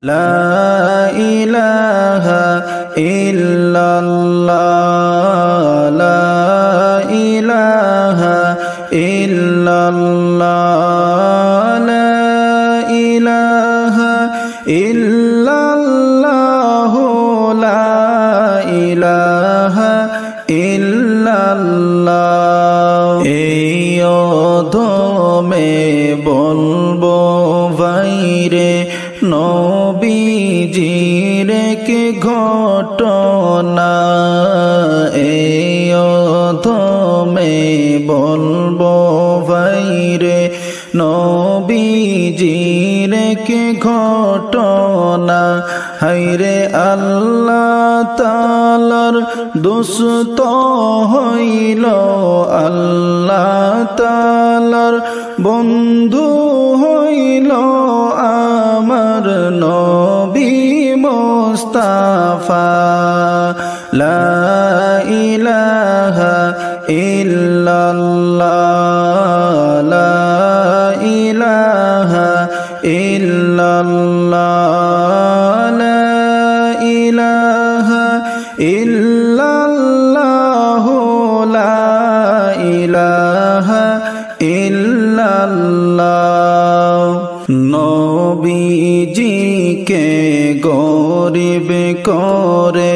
লা ইলাহা ইল্লাল্লাহ লা ইলাহা ইল্লাল্লাহ লা ইলাহা ইল্লাল্লাহ লা ইলাহা ইল্লাল্লাহ এই অধমে বলবো ভাইরে নবীজির কি ঘটনা এই অধমে বলবো ভাইরে নবীজির কি ঘটনা হায়রে আল্লাহ তাআলার দুষ্ট হইল আল্লাহ তাআলার বন্ধু হইল আমার নবী মুস্তাফা লা ইলাহা ইল্লাল্লাহ লা ইলাহা ইল্লাল্লাহ লা ইলাহা ইল্লাল্লাহ লা ইলাহা ইল্লাল্লাহ নবীজিকে গরিব করে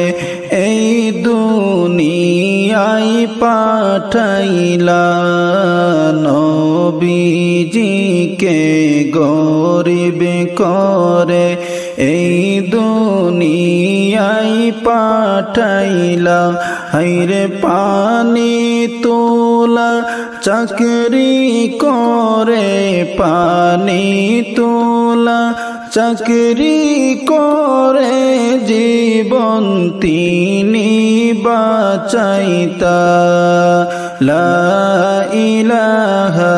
এই দুনিয়ায় পাঠাইলা নবীজিকে গরিব করে এই দুনিয়ায় পাঠাইলা হায়রে পানি তোলা চাকরি করে পানি তোলা চাকরি করে জীবন তিনি বাঁচাইতা লা ইলাহা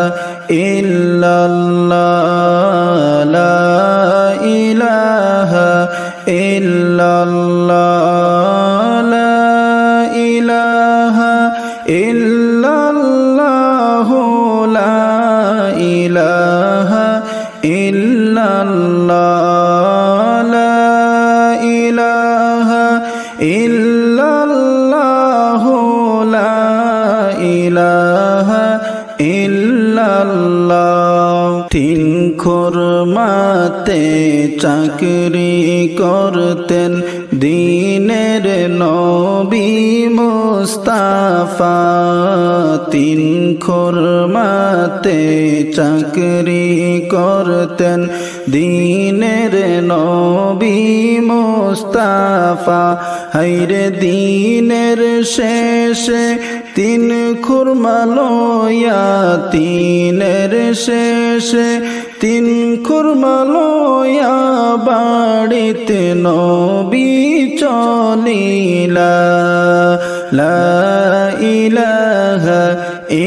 ইল্লাল্লাহ লা ইলাহা ইল্লাল্লাহ লা ইলাহা ইল্লাল্লাহ লা ইলাহা ইল্লাল্লাহ লা ইলাহা ইল্লাল্লাহ লা ইলাহা ইল্লাল্লাহ তিন খুরমাতে চাকরি করতেন দিনের নবী মুস্তাফা তিন খুরমাতে চাকরি করতেন দিনের নবী মুস্তাফা হায়রে দিনের শেষে তিন খুরমা লয়া তিনের শেষে তিন খুরমা লয়া বাড়িতে নবী চলিলা লা ইলাহা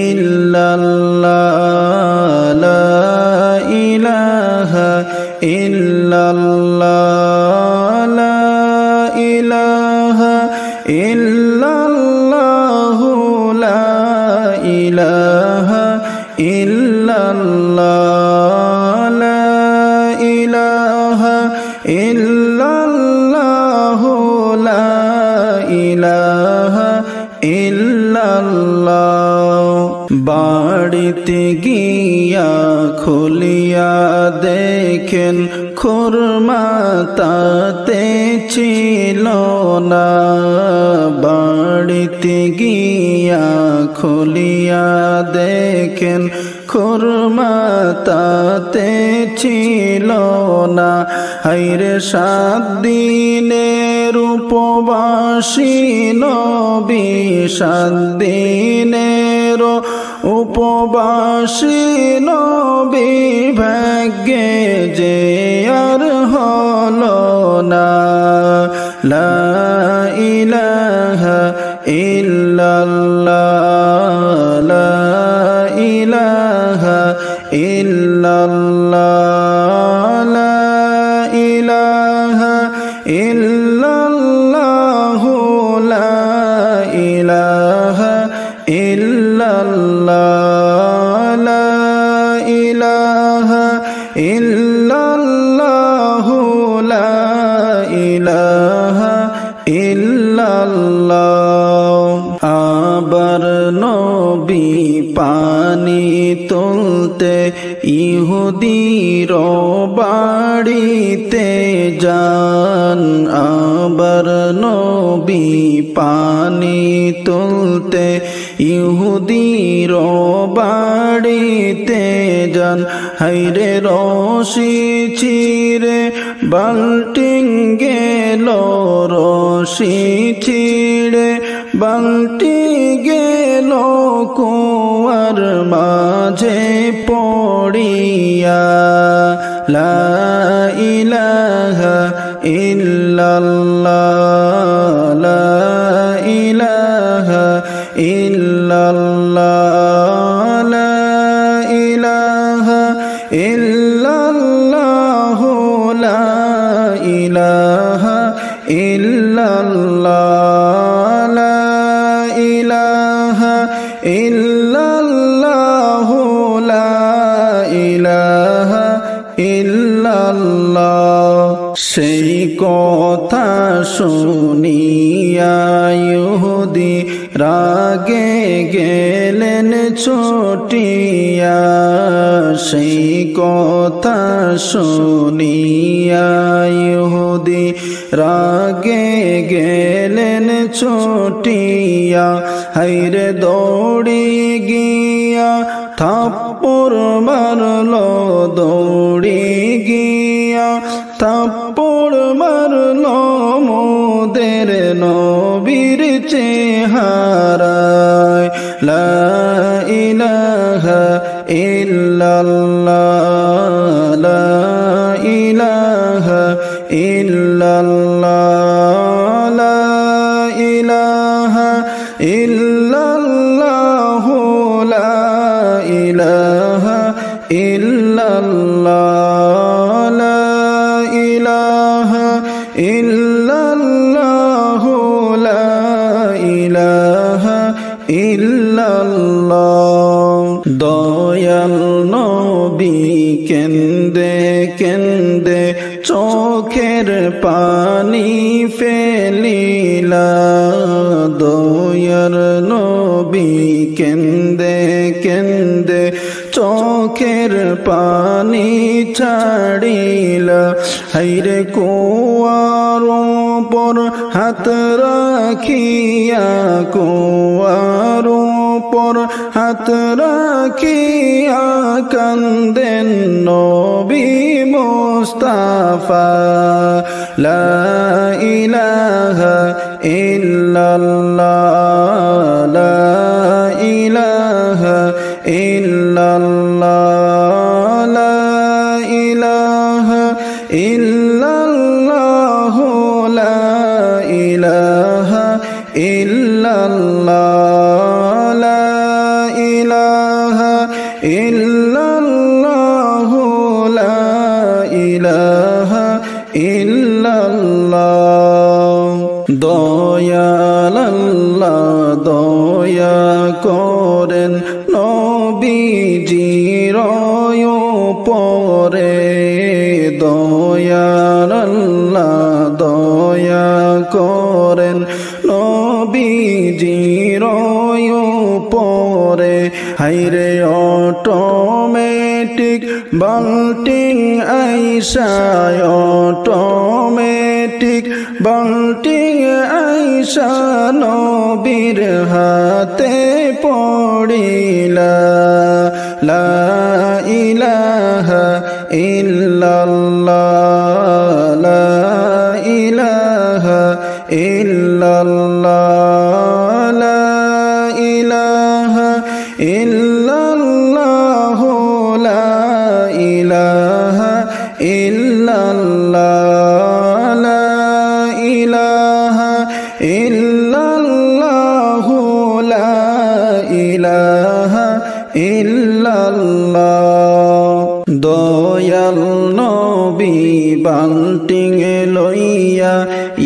ইল্লাল্লাহ লা ইলাহা ইল্লাল্লাহ লা ইলাহা ইল্লাল্লাহ লা ইলাহা ইল্লাল্লাহ লা ইলাহা ইল্লাল্লাহ লা ইলাহা ইল্লাল্লাহ বাড়িতে গিয়া খুলিয়া দেখেন খুরমা তাতে ছিল না বাড়িতে গিয়া খুলিয়া দেখেন খুরমা তাতে ছিল না হায়রে 7 দিনের উপবাসী নবী 7 দিনের উপবাসী নবী ভাগ্যে যে আর হলো না লা ইলাহা ইল্লাল্লাহ লা ইলাহা ইল্লাল্লাহ লা ইলাহা ইল্লাল্লাহ লা ইলাহা ইল্লাল্লাহ লা ইলাহা ইল্লাল্লাহ লা লা ইলাহা ইল্লাল্লাহ। আবার নবী পানি তুলতে ইহুদির বাড়িতে যান। আবার নবী পানি তুলতে ইহুদির বাড়িতে যান। হাইরে রশি ছিঁড়ে বাল্টিং গেল, রশি ছিঁড়ে বাল্টি গেল কুয়ার মাঝে পড়িয়া। লা ইলাহা ইল্লাল্লাহ, লা ইলাহা ইল্লাল্লাহ, লা ইলাহা ইল্লাল্লাহ, লা ইলাহা ইল্লাল্লাহ, লা ইলাহা ইল্লাল্লাহ, লা ইলাহা ইল্লাল্লাহ। সেই কথা শুনিয়া ইহুদি রাগে গেলেন ছুটিয়া। সেই কথা শুনিয়া ইহুদি রাগে গেলেন ছুটিয়া। হাইরে দৌড়ি গিয়া থাপ্পড় মারলো, দৌড়ি গিয়া থাপ্পড় মারলো মোদের নবীর চেহারায়। লা ইলাহা ইল্লাল্লাহ, লা ইলাহা ইল্লাল্লাহ, লা ইলাহা ইল্লাল্লাহ, লা ইলাহা ইল্লাল্লাহ, লা ইলাহা ইল্লাল্লাহ, লা ইলাহা ইল্লাল্লাহ। দয়াল নবী কেন্দে কেন্দে চোখের পানি ফেলিলা। দয়াল নবী কেন্দে কেন্দে চোখের পানি ছাড়িলা। হাইরে কুয়ার উপর হাত রাখিয়া, কুয়ার উপর হাত রাখিয়া কান্দেন নবী মুস্তাফা। লা ইলাহা ইল্লাল্লাহ, লা ইলাহা ইল্লাল্লাহ, লা ইলাহা ইল্লাল্লাহ, লা ইলাহা ইল্লাল্লাহ, লা ইলাহা ইল্লাল্লাহ, লা ইলাহা ইল্লাল্লাহ। দয়াল আল্লাহ দয়া করেন নবীজির উপরে। দয়াল আল্লাহ দয়া করেন নবীজির উপরে। হাইরে অটোমেটিক বাল্টিং আইসা, অটোমেটিক বাল্টিং আইসা নবীর হাতে পড়িলা। লা ইলাহা ইল্লাল্লাহ, লা ইলাহা ইল্লাল্লাহ, লা ইলাহা ইল্লাল্লাহ, লা ইলাহা ইল্লাল্লাহ, লা ইলাহা ইল্লাল্লাহ, লা ইলাহা ইল্লাল্লাহ। দয়াল নবী বাল্টিং লইয়া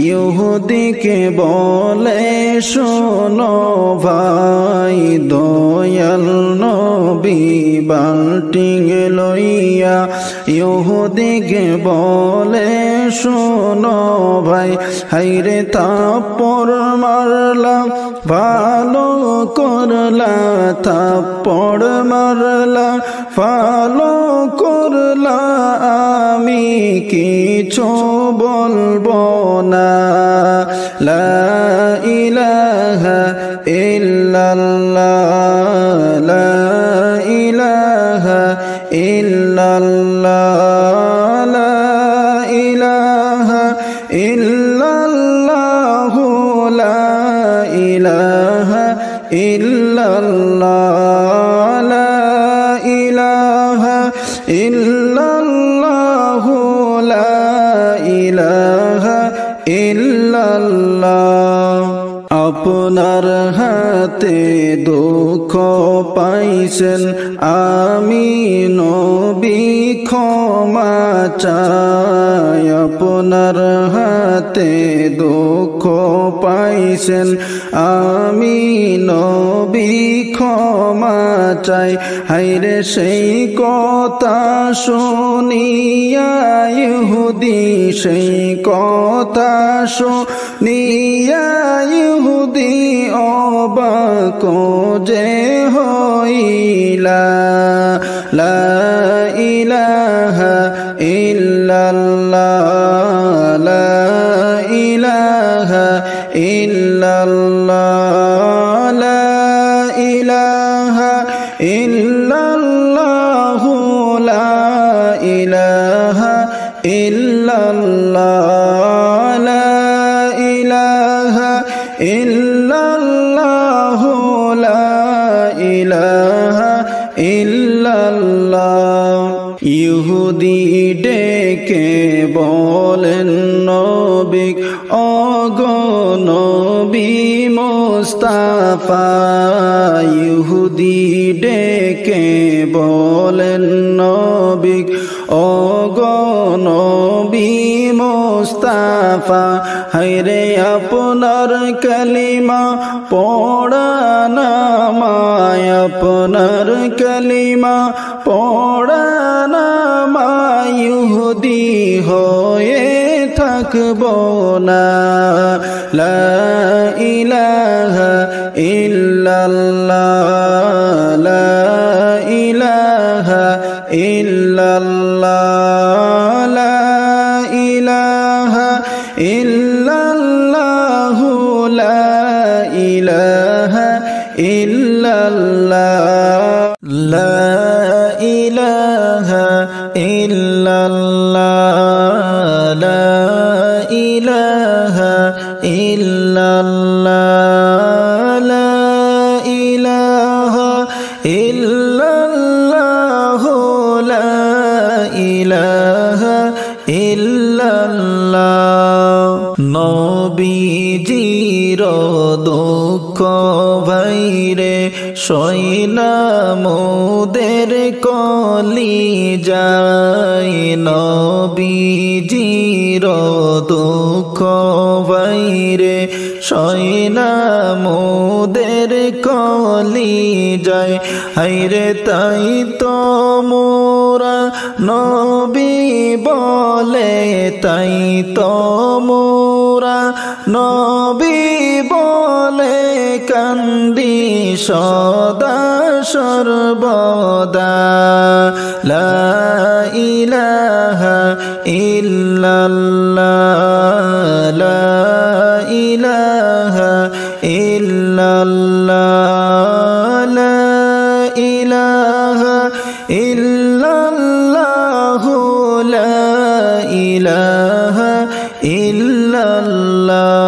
ইহুদিকে বলে শোনো ভাই দয়াল নবী বাল্টিং লইয়া ইহুদিকে বলে শোনো ভাই হাইরে থাপ্পড় মারলা ভালো করলা থাপ্পড় মারলা ভালো করলা আমি কিছু বলবো না লা ইলাহা ইল্লাল্লাহ লা ইলাহা ইল্লাল্লাহ লা ইলাহা ইল্লাল্লাহ লা ইলাহা ইল্লাল্লাহ লা ইলাহা ইল্লাল্লাহ লা ইলাহা ইল্লাল্লাহ আপনার হাতে দুঃখ পাইছেন আমি নবী ক্ষমা চাই আপনার হাতে দুঃখ পাইছেন আমি নবী ক্ষমা চাই হায়রে সেই কথা শুনিয়া ইহুদি সেই কথা শুনিয়া ইহুদি অবাক যে হইলা লা ইলাহা ইল্লাল্লাহ লা ইলাহা ইল্লাল্লাহ লা ইলাহা ইল্লাল্লাহ লা ইলাহা ইল্লাল্লাহ লা ইলাহা ইল্লাল্লাহ লা ইলাহা ইল্লাল্লাহ ইহুদি ডেকে বলেন নবী ওগো নবী মুস্তাফা ইহুদি ডেকে বলেন নবী ওগো নবী মুস্তাফা হায়রে আপনার কালিমা পড়া নামায় আপনার কালিমা পড়া নামায় ইহুদি হয়ে থাকব না লা ইলাহা ইল্লাল্লাহ লা ইলাহা ইল্লাল্লাহ লা ইলাহা ইল্লাল্লাহ লা ইলাহা ইল্লাল্লাহ লা ইলাহা ইল্লাল্লাহ লা ইলাহা ইল্লাল্লাহ লা ইলাহা ইল্লাল্লাহ লা ইলাহা ইল্লাল্লাহ নবীজির দুঃখ ভাইরে সইনা মোদের কলি যায় নবীজির দুঃখ ভাইরে সইনা মোদের কলি যায় হায়রে তাই তো মোরা নবী বলে তাই তো মোরা নবী বলে কান্দি সদা সর্বদা লা ইলাহা ইল্লাল্লাহ লা ইলাহা ইল্লাল্লাহ লা ইলাহা ইল্লাল্লাহ লা ইলাহা ইল্লাল্লাহ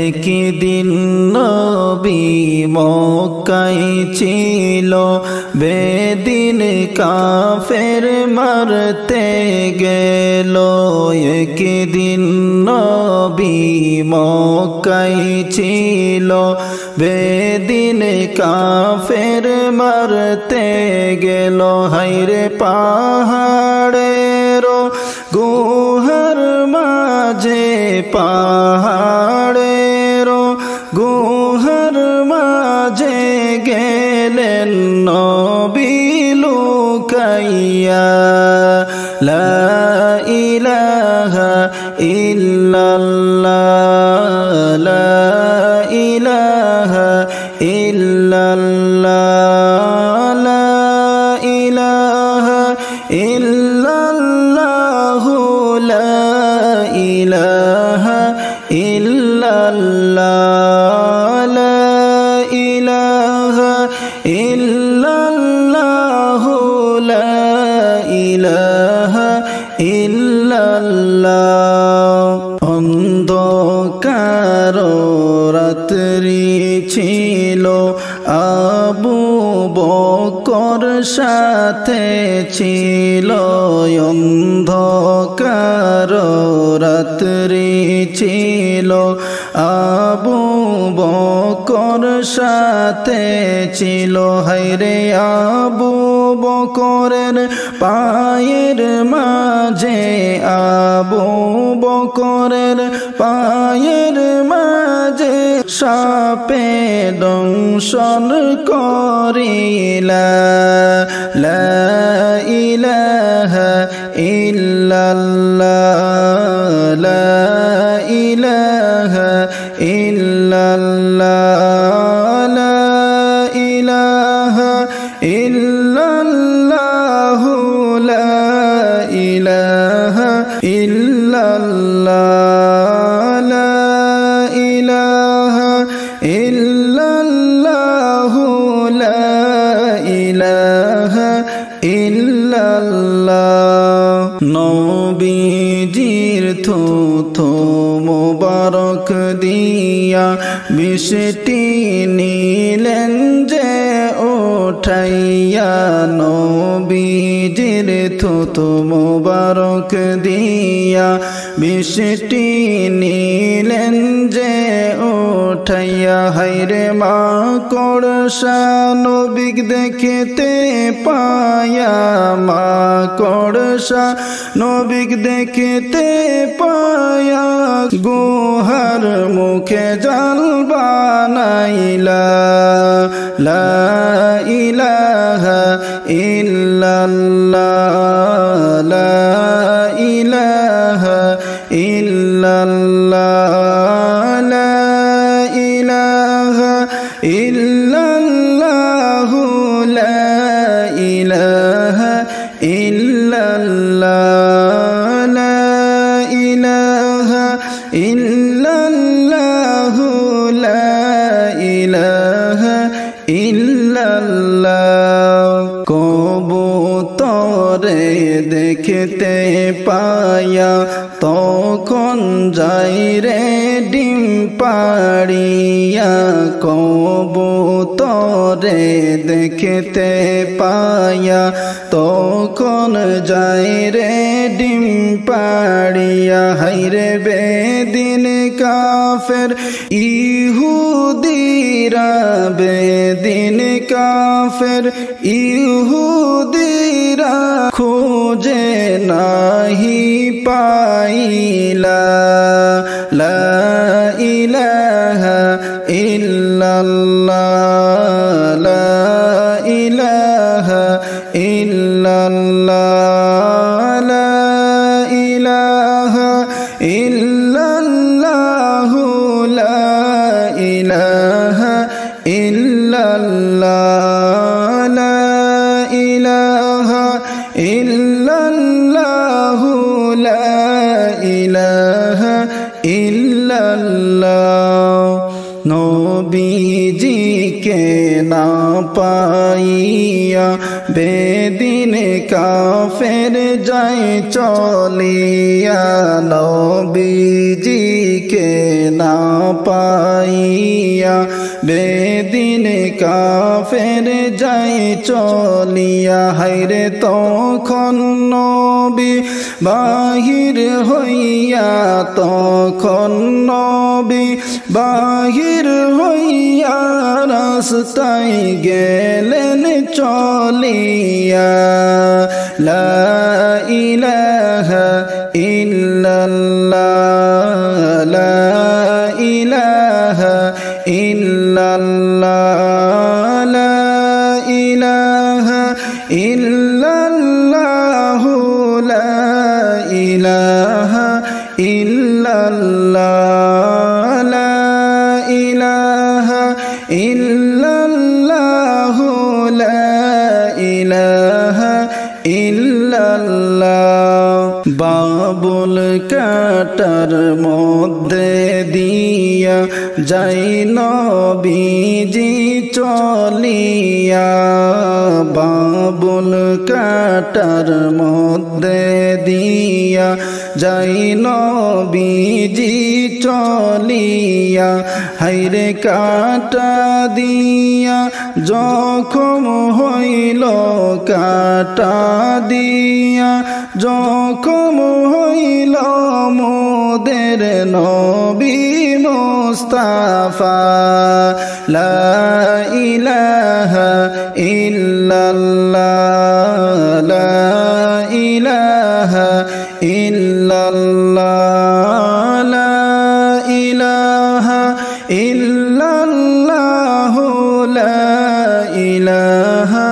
একদিন নবী মক্কায় ছিল বেদিন কাফের মারতে গেল একদিন নবী মক্কায় ছিল বেদিন কাফের মারতে গেল হায়রে পাহাড়ের গুহার মাঝে পাহাড়ের গুহার মাঝে গেলেন নবী লুকাইয়া লা ইলাহা ইল্লাল্লাহ লা ইলাহা ইল্লাল্লাহ লা ইলাহা ইল্লাল্লাহ লা ইলাহা ইল্লাল্লাহ লা ইলাহা ইল্লাল্লাহ লা ইলাহা ইল্লাল্লাহ অন্ধকার রাত্রি ছিল আবু বকর সাথে ছিল অন্ধকার রাত্রি ছিল আবু বকর সাথে ছিল হায়রে আবু বকরের পায়ের মাঝে আবু বকরের পায়ের মাঝে সাপে দংশন করিলা লা ইলাহা ইল্লাল্লাহ লা ইলাহা ইল্লাল্লাহ লা ইলাহা ইল্লাল্লাহ লা ইলাহা ইল্লাল্লাহ লা ইলাহা ইল্লাল্লাহ লা ইলাহা ইল্লাল্লাহ নবীজির থুথু মুবারক দিয়া বৃষ্টি নিলেন যে উঠাইয়া নবীজির থুথু মুবারক দিয়া বৃষ্টি নিলেন যে উঠাইয়া হায়রে মা করসা নবীক দেখতে পায়া মা করসা নবীক দেখতে পায়া গুহার মুখে জাল বানাইলা লা ইলাহা ইল্লাল্লাহ লা ইলাহা ইল্লাল্লাহ লা ইলাহা ইল্লাল্লাহ লা ইলাহা ইল্লাল্লাহ লা ইলাহা ইল্লাল্লাহ লা ইলাহা ইল্লাল্লাহ কবুতরে দেখতে পায়া তখন যাই রে ডিম পাড়িয়া কবুতরে দেখতে পায়া তখন যাই রে ডিম পাড়িয়া হায়রে বেদিন কাফের ইহুদিরা বেদিন কাফের ইহুদিরা খোঁজে নাহি পাইলা লা ইলাহা ইল্লাল্লাহ লা ইলাহা ইল্লাল্লাহ লা ইলাহা ইল্লাল্লাহ লা ইলাহা ইল্লাল্লাহ লা ইলাহা ইল্লাল্লাহ লা ইলাহা ইল্লাল্লাহ নবীজিকে না পাইয়া বেদিন কাফের যায় চলিয়া নবীজিকে না পাইয়া বেদিন কাফের যায় চলিয়া হায়রে তখন নবী বাহির হইয়া তখন নবী বাহির হইয়া রাস্তায় গেলেন চলিয়া লা ইলাহা ইল্লাল্লাহ ইল্লাল্লাহ লা ইলাহা ইল্লাল্লাহ লা ইলাহা ইল্লাল্লাহ বাবুল কাটার মধ্যে দিয়া যাই নবীজি চলিয়া বাবুল কাটার মধ্যে দিয়া যাই নবীজি চলিয়া হাইরে কাটা দিয়া জখম হইল কাটা দিয়া জখম হইল মোদের নবী মুস্তাফা লা ইলাহা ইল্লাল্লাহ লা ইলাহা ইল্লাল্লাহ লা ইলাহা ইল্লাল্লাহ লা ইলাহা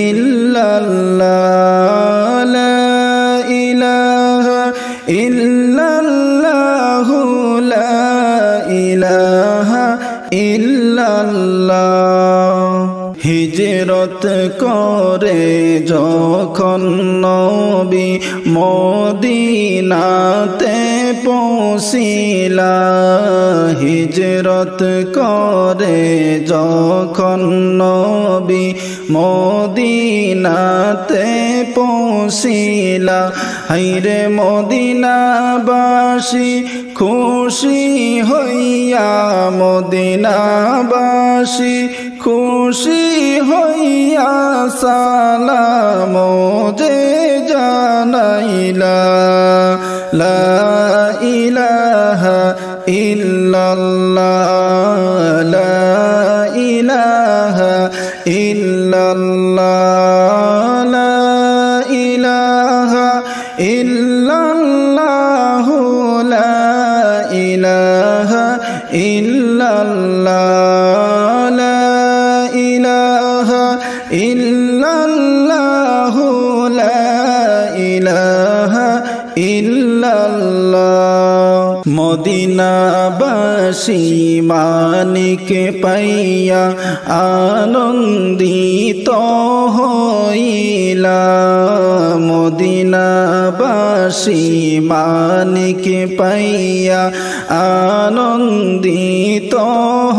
ইল্লাল্লাহ লা ইলাহা ইল্লাল্লাহ লা ইলাহা ইল্লাল্লাহ হিজরত করে যখন নবী মদিনাতে পৌঁছিলা হিজরত করে যখন নবী মদিনাতে পৌঁছিলা হাইরে মদিনাবাসী খুশি হইয়া মদিনাবাসী খুশি হইয়া সালাম যে জানাইলা লা ইলাহা ইল্লাল্লাহ লা ইলাহা ইল্লাল্লাহ লা ইলাহা ইল্লাল্লাহ লা ইলাহা ইল্লাল্লাহ লা ইলাহা ইল্লাল্লাহ লা ইলাহা ইল্লাল্লাহ মদিনাবাসী মানিক পাইয়া আনন্দিত হইলা মদিনাবাসী মানিক পাইয়া আনন্দিত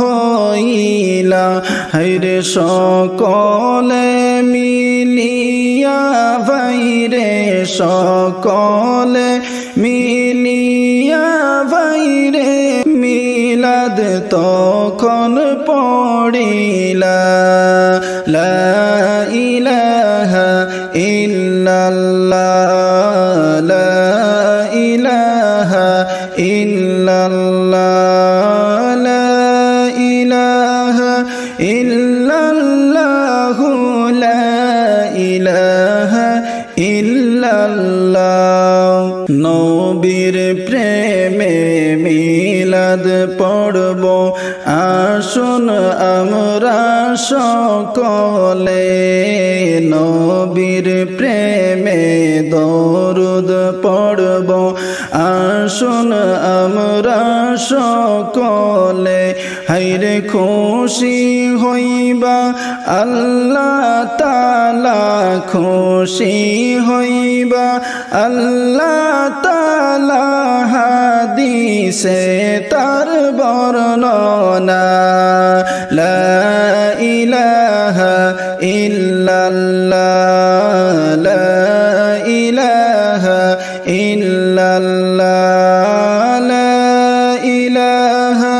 হইলা হাইরে সকলে মিলিয়া ভাইরে সকলে মিলিয়া ভাইরে মিলাদ তখন পড়িলা লা ইলাহা ইল্লাল্লাহ লা ইলাহা ইল্লাল্লাহ লা ইলাহা ইল্লাল্লাহ লা ইলাহা ইল্লাল্লাহ নবীর প্রেমে মিলাদ পড়ব আসুন আমরা সকলে নবীর প্রেমে দরুদ পড়ব আসুন আমরা সকলে হাইরে খুশি হইবা আল্লাহ তাআলা খুশি হইবা আল্লাহ তাআলা হাদিসে তার বর্ণনা লা ইলাহা ইল্লাল্লাহ লা ইলাহা ইল্লাল্লাহ লা ইলাহা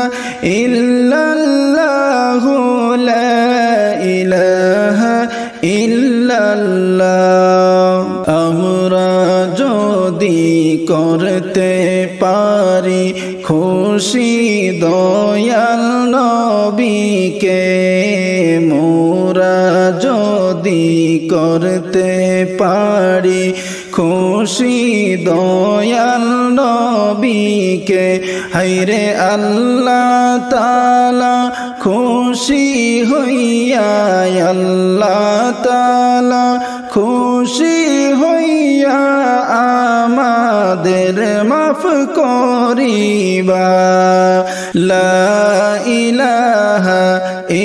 ইল্লাল্লাহ লা ইলাহা ইল্লাল্লাহ আমরা যদি করতে পারি খুশি দয়াল নবীকে মোরা যদি করতে পারি খুশি দয়াল নবীকে হাইরে আল্লাহ তাআলা খুশি হইয়া আল্লাহ তাআলা খুশি হইয়া আমাদের মাফ করিবা লা ইলাহা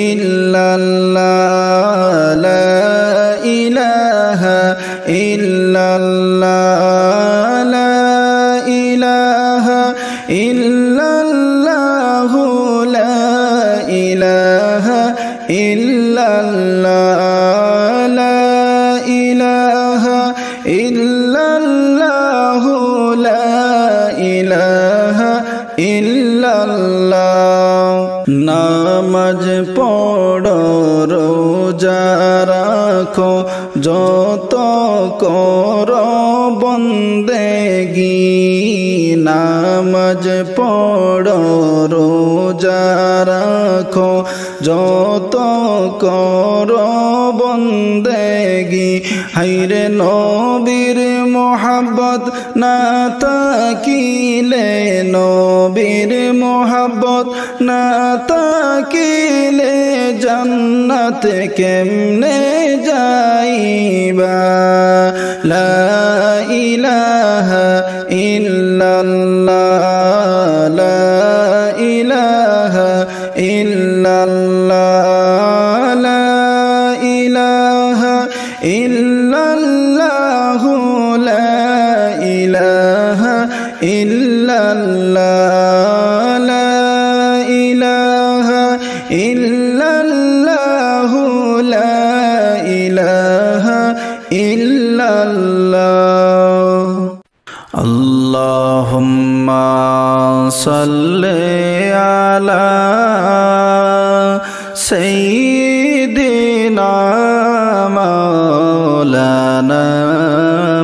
ইল্লাল্লাহ লা ইলাহা ইল্লাল্লাহ লা ইলাহা ইল্লাল্লাহ লা ইলাহা ইল্লাল্লাহ লা ইলাহা ইল্লাল্লাহ লা ইলাহা ইল্লাল্লাহ নামাজ পড়ো রোজা রাখো যত করো বন্দেগি নামাজ পড়ো রোজা রাখো যত করো বন্দেগি হায়রে নবীর মোহাব্বত না তাকিলে নবীর মোহাব্বত না তাকিলে জান্নাত কেমনে যাইবা লা ইলাহা ইল্লাল্লাহ লা ইলাহা ইল্লাল্লাহ লা ইলাহা ইল্লাল্লাহ লা ইলাহা ইল্লাল্লাহ লা ইলাহা ইল্লাল্লাহ লা ইলাহা ইল্লাল্লাহ আল্লাহুম্মা সাল্লি আলা সাইয়্যিদিনা মাওলানা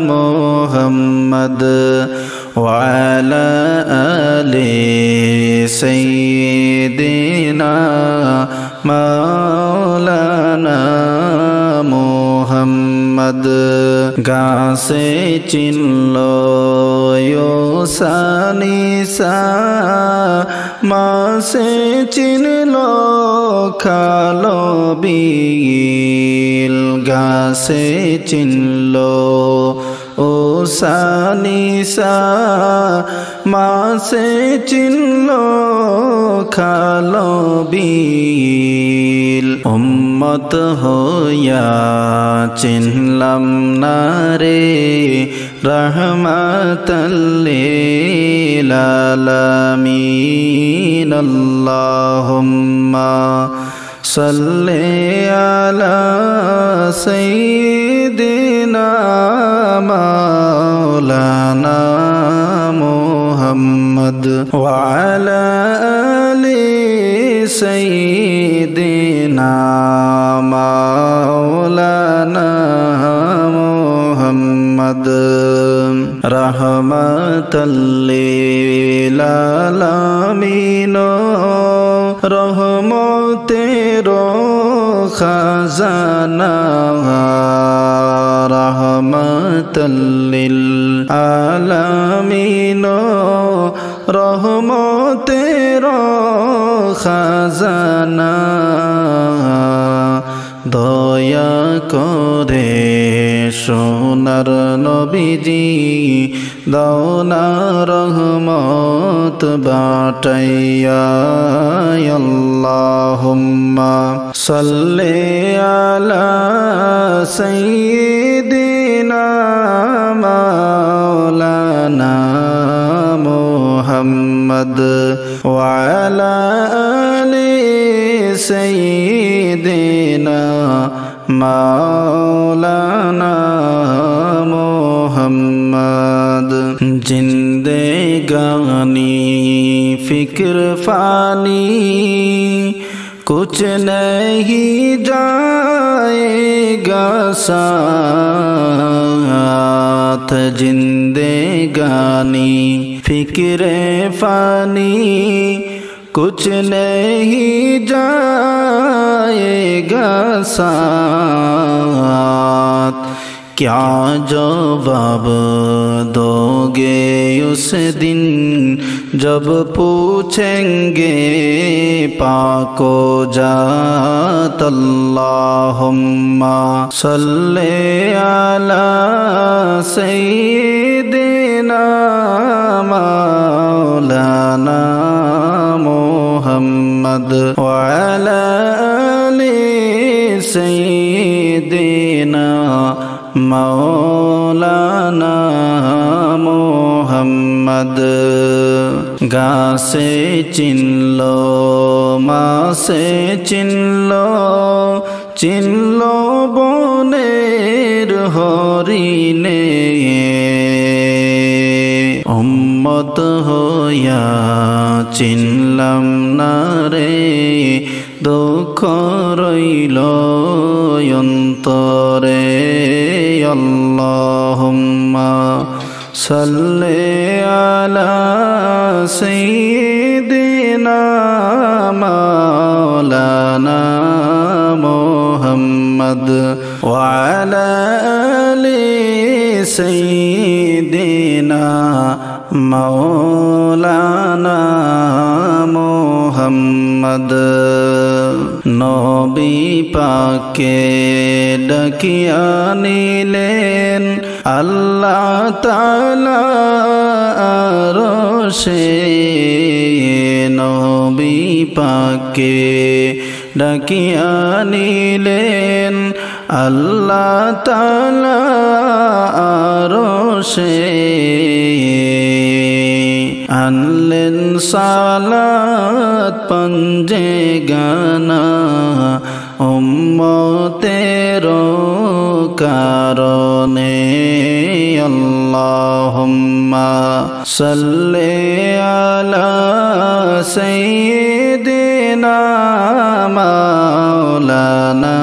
মুহাম্মদ ওয়া আলা আলি সাইয়্যিদিনা মাওলানা মুহাম্মদ গাছে চিনলো সানিসা মাসে চিনলো খালো বিল গাছে চিনলো ও সানিসা মাসে চিনলো খালো বিল উম্মত হইয়া চিনলাম না রে রহমাতাল লিল আলামিন আল্লাহুম্মা সাল্লি আলা সাইয়্যিদিনা মাওলানা মুহাম্মদ ওয়া আলা আলি সাইয়্যিদিনা মাওলানা মুহাম্মদ রহমাতাল লিল আলামিন রহমতের খাজানা রহমাতাল লিল আলামিন রহমতের খাজানা দয়া করে সোনার নবীজি দাওনা রহমত বাটাইয়া আল্লাহুম্মা সাল্লি আলা সাইয়্যিদিনা মাওলানা মুহাম্মদ ওয়া আলা আলি সাইয়্যিদিনা মাওলানা মুহাম্মদ জিন্দেগানি फिक्र फानी कुछ नहीं जाएगा साथ जिंदगानी फिक्र फानी कुछ नहीं जाएगा साथ क्या जवाब दोगे उस दिन जब पूछेंगे पाको जात अल्लाहुम्मा सल्ले अला सय्यिदिना سيدنا مولانا محمد وعلى آل سيدنا مولانا محمد গাছে চিনল মাছে চিনল চিনল বনের হরিণে উম্মত হইয়া চিনলাম না রে দুঃখ রইল অন্তরে আল্লাহুম্মা সাল্লি আলা সাইয়্যিদিনা মাওলানা মুহাম্মদ ওয়া আলা আলি সাইয়্যিদিনা মাওলানা মুহাম্মদ নবী পাকে ডাকিয়া নিলেন আল্লাহ তাআলা আরশে নবী পাকে ডাকিয়া নিলেন আল্লাহ তাআলা আরশে আনলেন সালাত পঞ্জে গানা উম্মতের কারণে আল্লাহুম্মা সাল্লি আলা সাইয়্যিদিনা মাওলানা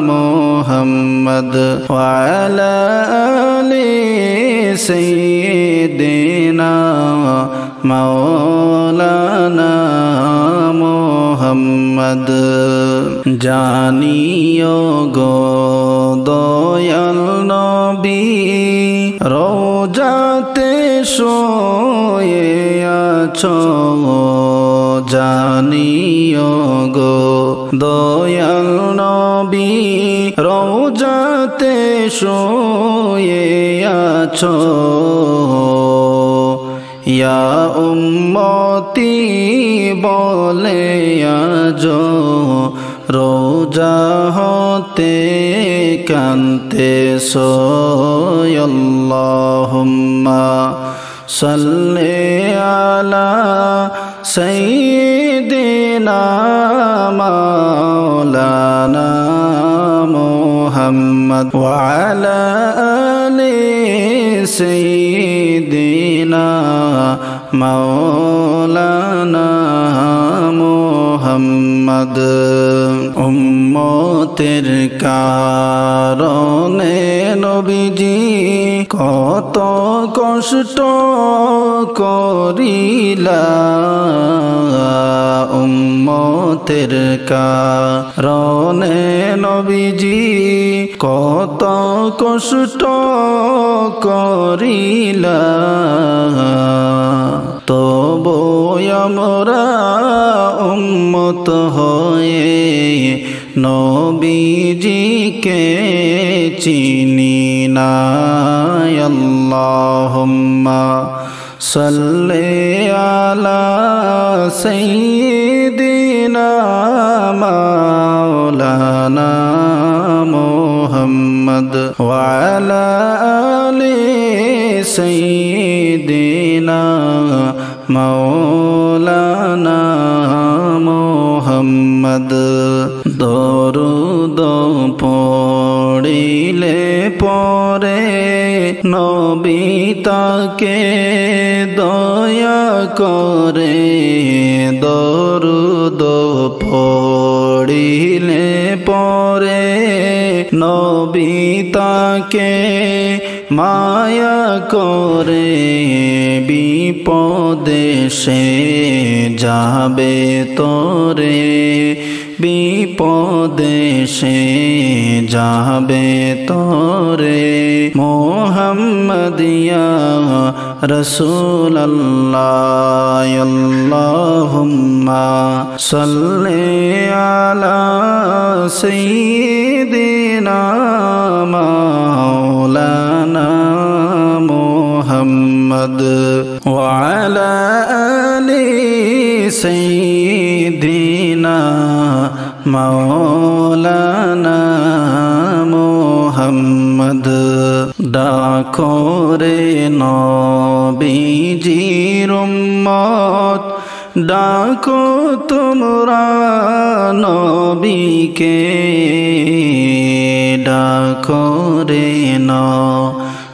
মুহাম্মদ ওয়া আলা আলি সাইয়্যিদিনা মাওলানা মুহাম্মদ জানিও গো দয়াল নবী রওজাতে শুয়ে আছো জানিও গো দয়াল নবী রওজাতে শুয়ে আছো ইয়া উম্মতি বলে আজো রোজা হতে কান্তেছো আল্লাহুম্মা সাল্লি আলা সাইয়্যিদিনা মাওলানা মুহাম্মদ ওয়া আলা আলি সাইয়্যিদিনা মাওলানা মুহাম্মদ উম্মতের কারণে নবীজি কত কষ্ট করিলা উম্মতের কারণে নবীজি কত কষ্ট করিলা তবু আমরা উম্মত হয়ে নবীজিকে চিনি না আল্লাহুম্মা সাল্লি আলা সাইয়্যিদিনা মাওলানা মুহাম্মদ ওয়া আলা আলি সাইয়্যিদিনা মাওলানা মুহাম্মদ দরুদ পড়িলে পরে নবী তাকে দয়া করে দরুদ পড়িলে পরে নবী তাকে মায়া করে বিপদে সে যাবে তোরে বিপদে সে যাবে তোরে মুহাম্মদিয়া রাসূলুল্লাহ আল্লাহুম্মা সাল্লি আলা সাইয়্যিদিনা মাওলানা মুহাম্মদ محمد وعلى آل سيدنا مولانا محمد ডাকো রে নবীজির উম্মত ডাকো তোমরা নবীকে ডাকো রে নবীজির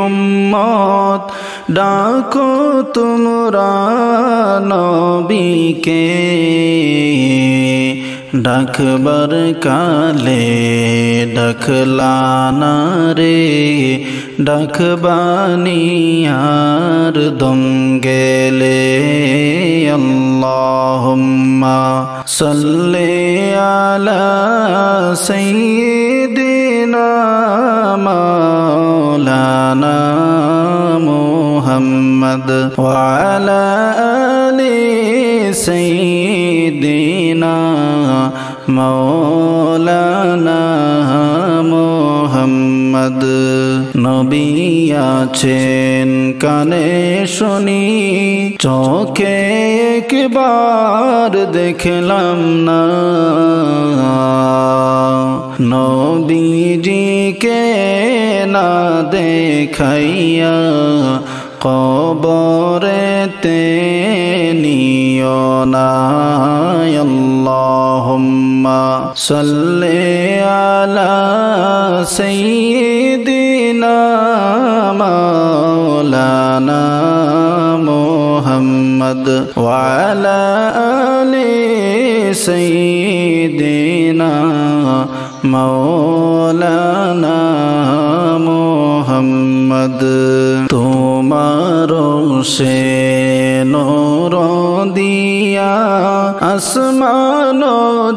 উম্মত ডাকো তোমরা নবীকে ডাকবার কালে ডাকলানা রে ডাকবানিয়ার দম গেলে আল্লাহুম্মা সাল্লি আলা সাইয়্যিদিনা মাওলানা মুহাম্মদ ওয়া আলা আলি সাইয়্যিদিনা মাওলানা মুহাম্মদ নবী আছেন কানে শুনি চোখে একবার দেখলাম না নবীজিকে না দেখাইয়া কবরেতে নিও না আল্লাহুম্মা সাল্লি আলা সাইয়্যিদিনা মাওলানা মুহাম্মদ ওয়া আলা আলি সাইয়্যিদিনা মাওলানা মুহাম্মদ তোমার সে নূর দিয়া আসমান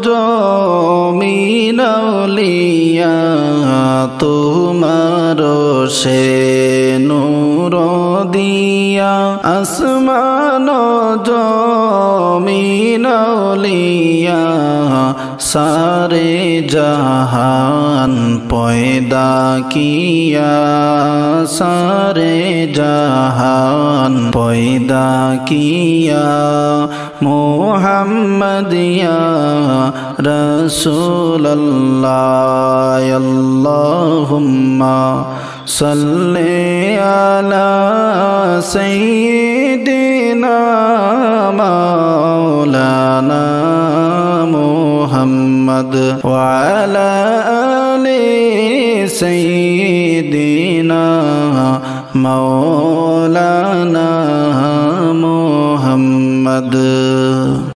জমিন আউলিয়া তোমার সে নূর দিয়া আসমান জমিন আউলিয়া सारे जहान पैदा किया सारे जहान पैदा किया मुहम्मद या रसूल अल्लाह अल्लाहुम्मा सल्ली अला सय्यिदिना मौलाना मुहम्मद व अला आलि सय्यिदिना मौलाना मुहम्मद।